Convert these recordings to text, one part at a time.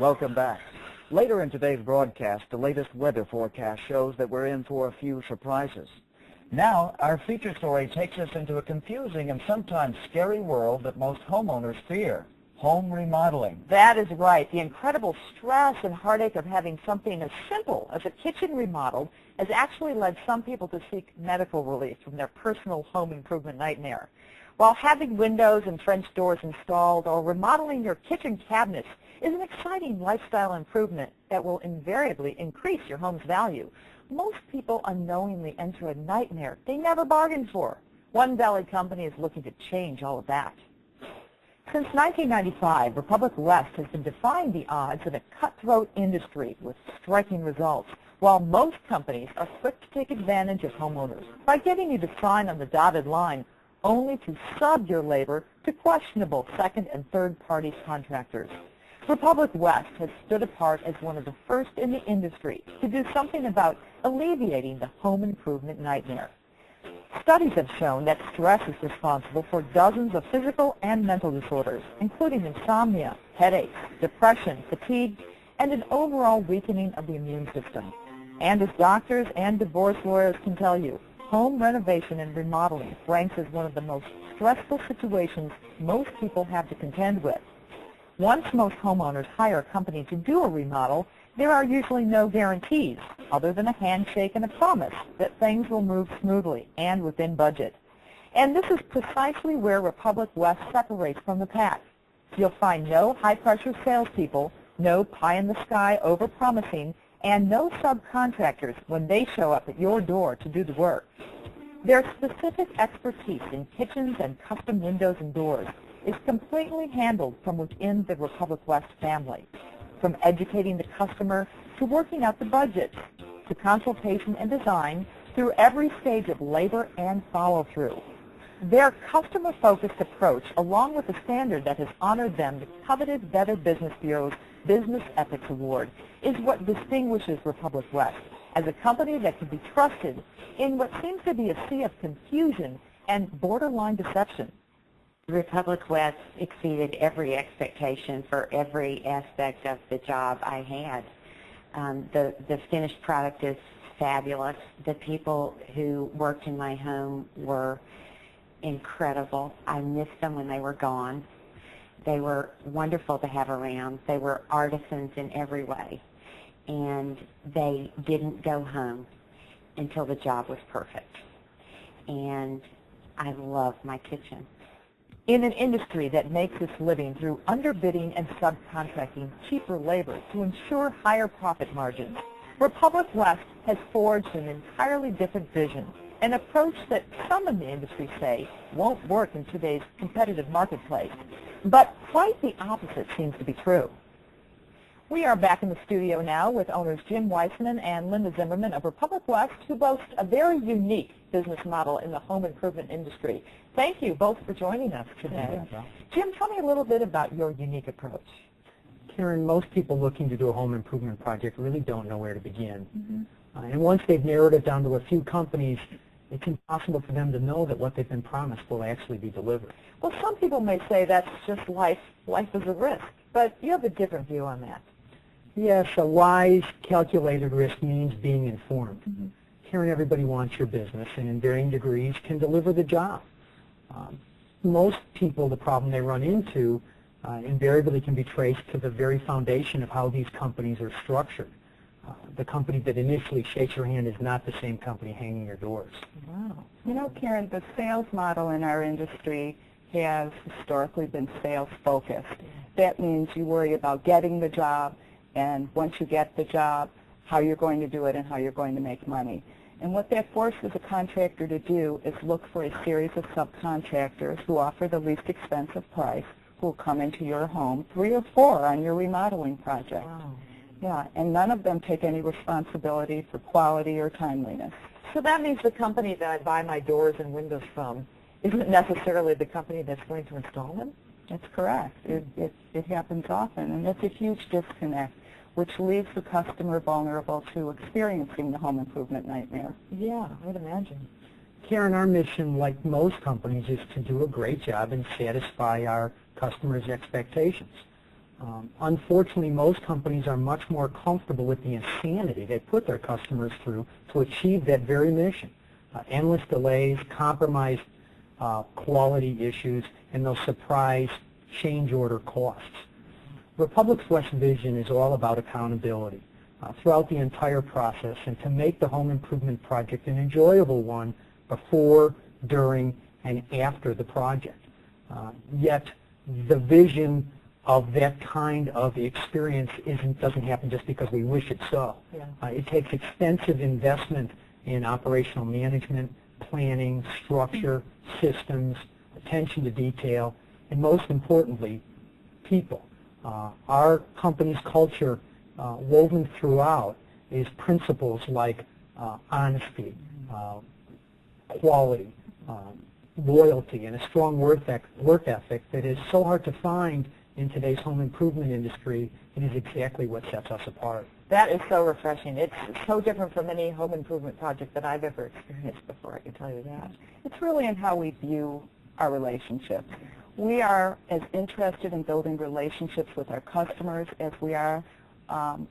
Welcome back. Later in today's broadcast, the latest weather forecast shows that we're in for a few surprises. Now, our feature story takes us into a confusing and sometimes scary world that most homeowners fear: home remodeling. That is right. The incredible stress and heartache of having something as simple as a kitchen remodeled has actually led some people to seek medical relief from their personal home improvement nightmare. While having windows and French doors installed or remodeling your kitchen cabinets is an exciting lifestyle improvement that will invariably increase your home's value, most people unknowingly enter a nightmare they never bargained for. One Valley company is looking to change all of that. Since 1995, Republic West has been defying the odds in a cutthroat industry with striking results, while most companies are quick to take advantage of homeowners by getting you to sign on the dotted line, only to sub your labor to questionable second and third-party contractors. Republic West has stood apart as one of the first in the industry to do something about alleviating the home improvement nightmare. Studies have shown that stress is responsible for dozens of physical and mental disorders, including insomnia, headaches, depression, fatigue, and an overall weakening of the immune system. And as doctors and divorce lawyers can tell you, home renovation and remodeling ranks as one of the most stressful situations most people have to contend with. Once most homeowners hire a company to do a remodel, there are usually no guarantees, other than a handshake and a promise that things will move smoothly and within budget. And this is precisely where Republic West separates from the pack. You'll find no high-pressure salespeople, no pie-in-the-sky over-promising, and no subcontractors when they show up at your door to do the work. Their specific expertise in kitchens and custom windows and doors is completely handled from within the Republic West family, from educating the customer to working out the budget, to consultation and design, through every stage of labor and follow-through. Their customer-focused approach, along with the standard that has honored them the coveted Better Business Bureau's Business Ethics Award, is what distinguishes Republic West as a company that can be trusted in what seems to be a sea of confusion and borderline deception. Republic West exceeded every expectation for every aspect of the job I had. The finished product is fabulous. The people who worked in my home were incredible. I missed them when they were gone. They were wonderful to have around. They were artisans in every way. And they didn't go home until the job was perfect. And I love my kitchen. In an industry that makes its living through underbidding and subcontracting cheaper labor to ensure higher profit margins, Republic West has forged an entirely different vision, an approach that some in the industry say won't work in today's competitive marketplace. But quite the opposite seems to be true. We are back in the studio now with owners Jim Weissman and Linda Zimmerman of Republic West, who boast a very unique business model in the home improvement industry. Thank you both for joining us today. Yeah. Jim, tell me a little bit about your unique approach. Karen, most people looking to do a home improvement project really don't know where to begin. And once they've narrowed it down to a few companies, it's impossible for them to know that what they've been promised will actually be delivered. Well, some people may say that's just life. Life is a risk. But you have a different view on that. Yes, a wise, calculated risk means being informed. Karen, everybody wants your business, and in varying degrees can deliver the job. Most people, the problem they run into invariably can be traced to the very foundation of how these companies are structured. The company that initially shakes your hand is not the same company hanging your doors. Wow. You know, Karen, the sales model in our industry has historically been sales-focused. That means you worry about getting the job, and once you get the job, how you're going to do it and how you're going to make money. And what that forces a contractor to do is look for a series of subcontractors who offer the least expensive price, who will come into your home, 3 or 4 on your remodeling project. Wow. Yeah, and none of them take any responsibility for quality or timeliness. So that means the company that I buy my doors and windows from isn't necessarily the company that's going to install them? That's correct. It happens often, and it's a huge disconnect, which leaves the customer vulnerable to experiencing the home improvement nightmare. Yeah, I would imagine. Karen, our mission, like most companies, is to do a great job and satisfy our customers' expectations. Unfortunately, most companies are much more comfortable with the insanity they put their customers through to achieve that very mission. Endless delays, compromised quality issues, and those surprise change order costs. Republic's West vision is all about accountability throughout the entire process and to make the home improvement project an enjoyable one before, during, and after the project. Yet the vision of that kind of experience doesn't happen just because we wish it so. Yeah. It takes extensive investment in operational management, planning, structure, systems, attention to detail, and most importantly, people. Our company's culture, woven throughout, is principles like honesty, quality, loyalty, and a strong work ethic that is so hard to find in today's home improvement industry. It is exactly what sets us apart. That is so refreshing. It's so different from any home improvement project that I've ever experienced before, I can tell you that. It's really in how we view our relationships. We are as interested in building relationships with our customers as we are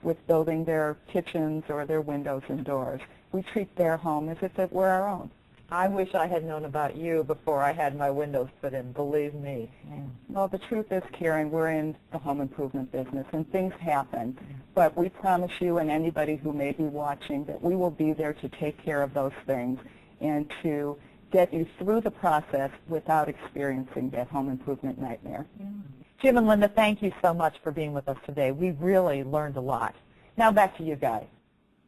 with building their kitchens or their windows and doors. We treat their home as if it were our own. I wish I had known about you before I had my windows put in, believe me. Well, the truth is, Karen, we're in the home improvement business, and things happen. But we promise you and anybody who may be watching that we will be there to take care of those things and to get you through the process without experiencing that home improvement nightmare. Jim and Linda, thank you so much for being with us today. We really learned a lot. Now back to you guys.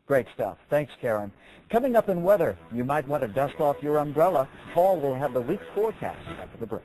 Great stuff. Thanks, Karen. Coming up in weather, you might want to dust off your umbrella. Paul will have the week's forecast after the break.